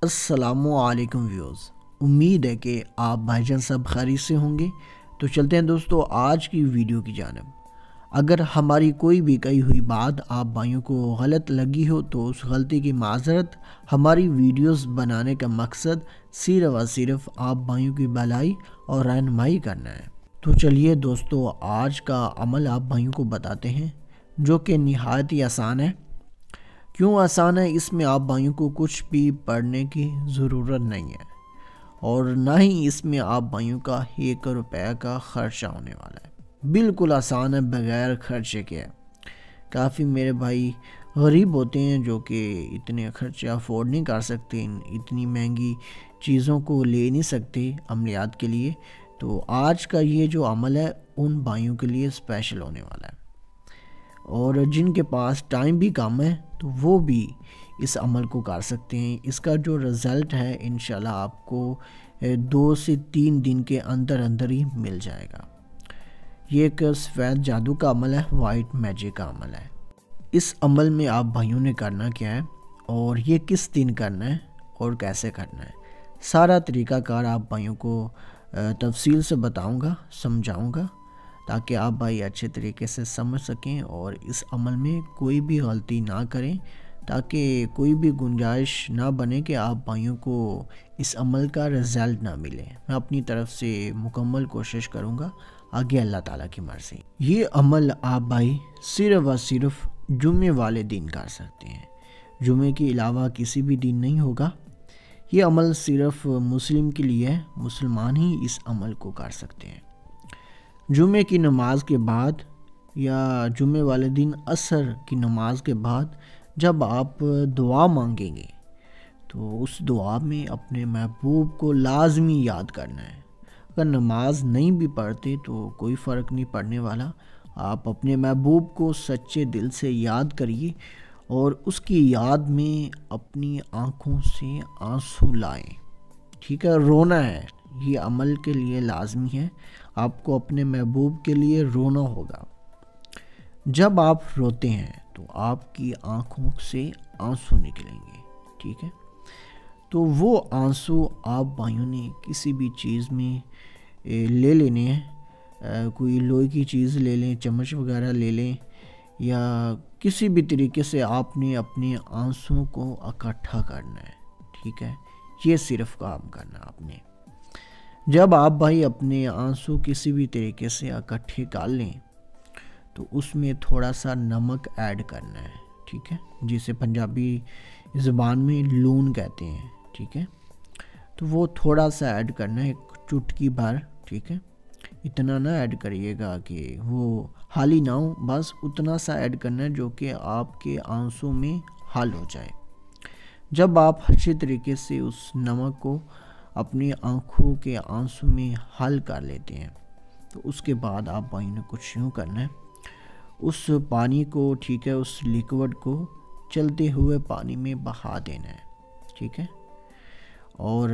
अस्सलामुअलैकुम व्यूअर्स, उम्मीद है कि आप भाईजान सब खैरियत से होंगे। तो चलते हैं दोस्तों आज की वीडियो की जानिब। अगर हमारी कोई भी कही हुई बात आप भाइयों को गलत लगी हो तो उस गलती की माजरत। हमारी वीडियोस बनाने का मकसद सिर्फ और सिर्फ आप भाइयों की भलाई और रहनुमाई करना है। तो चलिए दोस्तों आज का अमल आप भाइयों को बताते हैं, जो कि निहायत ही आसान है। क्यों आसान है? इसमें आप भाइयों को कुछ भी पढ़ने की ज़रूरत नहीं है और ना ही इसमें आप भाइयों का 1 रुपये का खर्चा होने वाला है। बिल्कुल आसान है, बगैर खर्चे के है। काफ़ी मेरे भाई गरीब होते हैं जो कि इतने खर्चे अफोर्ड नहीं कर सकते, इतनी महंगी चीज़ों को ले नहीं सकते अमलियात के लिए। तो आज का ये जो अमल है उन भाइयों के लिए स्पेशल होने वाला है, और जिनके पास टाइम भी कम है तो वो भी इस अमल को कर सकते हैं। इसका जो रिज़ल्ट है इंशाल्लाह आपको 2 से 3 दिन के अंदर अंदर ही मिल जाएगा। ये एक सफ़ेद जादू का अमल है, वाइट मैजिक का अमल है। इस अमल में आप भाइयों ने करना क्या है और ये किस दिन करना है और कैसे करना है, सारा तरीक़ाकार आप भाइयों को तफसील से बताऊंगा, समझाऊंगा, ताकि आप भाई अच्छे तरीके से समझ सकें और इस अमल में कोई भी गलती ना करें, ताकि कोई भी गुंजाइश ना बने कि आप भाइयों को इस अमल का रिज़ल्ट ना मिले। मैं अपनी तरफ से मुकम्मल कोशिश करूँगा, आगे अल्लाह ताला की मर्ज़ी। ये अमल आप भाई सिर्फ़ और सिर्फ जुमे वाले दिन कर सकते हैं। जुमे के अलावा किसी भी दिन नहीं होगा। ये अमल सिर्फ़ मुस्लिम के लिए है, मुसलमान ही इस अमल को कर सकते हैं। जुमे की नमाज के बाद या जुमे वाले दिन असर की नमाज के बाद जब आप दुआ मांगेंगे तो उस दुआ में अपने महबूब को लाजमी याद करना है। अगर नमाज नहीं भी पढ़ते तो कोई फ़र्क नहीं पड़ने वाला। आप अपने महबूब को सच्चे दिल से याद करिए और उसकी याद में अपनी आँखों से आंसू लाएं। ठीक है, रोना है, ये अमल के लिए लाजमी है। आपको अपने महबूब के लिए रोना होगा। जब आप रोते हैं तो आपकी आंखों से आंसू निकलेंगे। ठीक है, तो वो आंसू आप भाइयों ने किसी भी चीज़ में ले लेने हैं। कोई लोहे की चीज़ ले लें, चम्मच वगैरह ले लें, या किसी भी तरीके से आपने अपने आंसुओं को इकट्ठा करना है। ठीक है, ये सिर्फ काम करना आपने। जब आप भाई अपने आंसू किसी भी तरीके से इकट्ठे कर लें तो उसमें थोड़ा सा नमक ऐड करना है। ठीक है, जिसे पंजाबी ज़बान में लून कहते हैं। ठीक है, तो वो थोड़ा सा ऐड करना है, एक चुटकी भर। ठीक है, इतना ना ऐड करिएगा कि वो हाली ना हो, बस उतना सा ऐड करना है जो कि आपके आंसू में हल हो जाए। जब आप अच्छे तरीके से उस नमक को अपनी आंखों के आंसू में हल कर लेते हैं तो उसके बाद आप भाई ने कुछ यूँ करना है, उस पानी को, ठीक है, उस लिक्विड को चलते हुए पानी में बहा देना है। ठीक है, और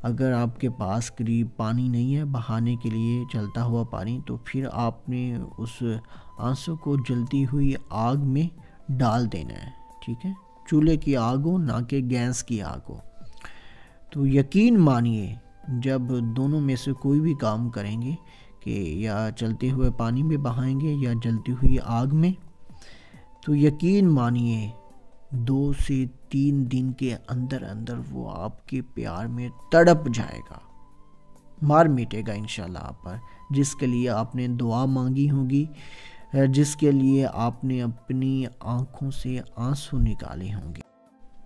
अगर आपके पास करीब पानी नहीं है बहाने के लिए, चलता हुआ पानी, तो फिर आपने उस आंसू को जलती हुई आग में डाल देना है। ठीक है, चूल्हे की आग हो, ना कि गैस की आग हो। तो यकीन मानिए जब दोनों में से कोई भी काम करेंगे कि या चलते हुए पानी में बहाएंगे या जलती हुई आग में, तो यकीन मानिए 2 से 3 दिन के अंदर अंदर वो आपके प्यार में तड़प जाएगा, मार मिटेगा इंशाल्लाह आप पर, जिसके लिए आपने दुआ मांगी होगी, जिसके लिए आपने अपनी आंखों से आंसू निकाले होंगे।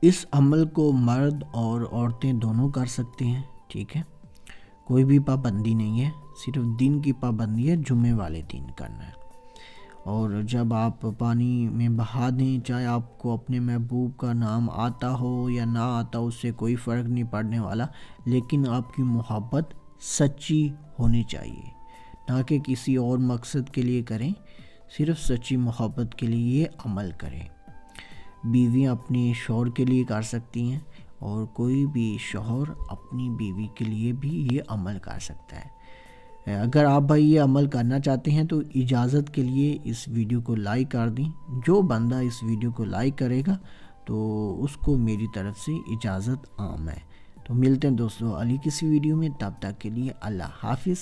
इस अमल को मर्द और औरतें दोनों कर सकते हैं। ठीक है, कोई भी पाबंदी नहीं है, सिर्फ दिन की पाबंदी है, जुमे वाले दिन करना है। और जब आप पानी में बहा दें, चाहे आपको अपने महबूब का नाम आता हो या ना आता, उससे कोई फ़र्क नहीं पड़ने वाला, लेकिन आपकी मोहब्बत सच्ची होनी चाहिए, ना कि किसी और मकसद के लिए करें, सिर्फ सच्ची मोहब्बत के लिए ये अमल करें। बीवियाँ अपने शौहर के लिए कर सकती हैं और कोई भी शौहर अपनी बीवी के लिए भी ये अमल कर सकता है। अगर आप भाई ये अमल करना चाहते हैं तो इजाज़त के लिए इस वीडियो को लाइक कर दें। जो बंदा इस वीडियो को लाइक करेगा तो उसको मेरी तरफ से इजाज़त आम है। तो मिलते हैं दोस्तों अगली किसी वीडियो में, तब तक के लिए अल्लाह हाफिज़।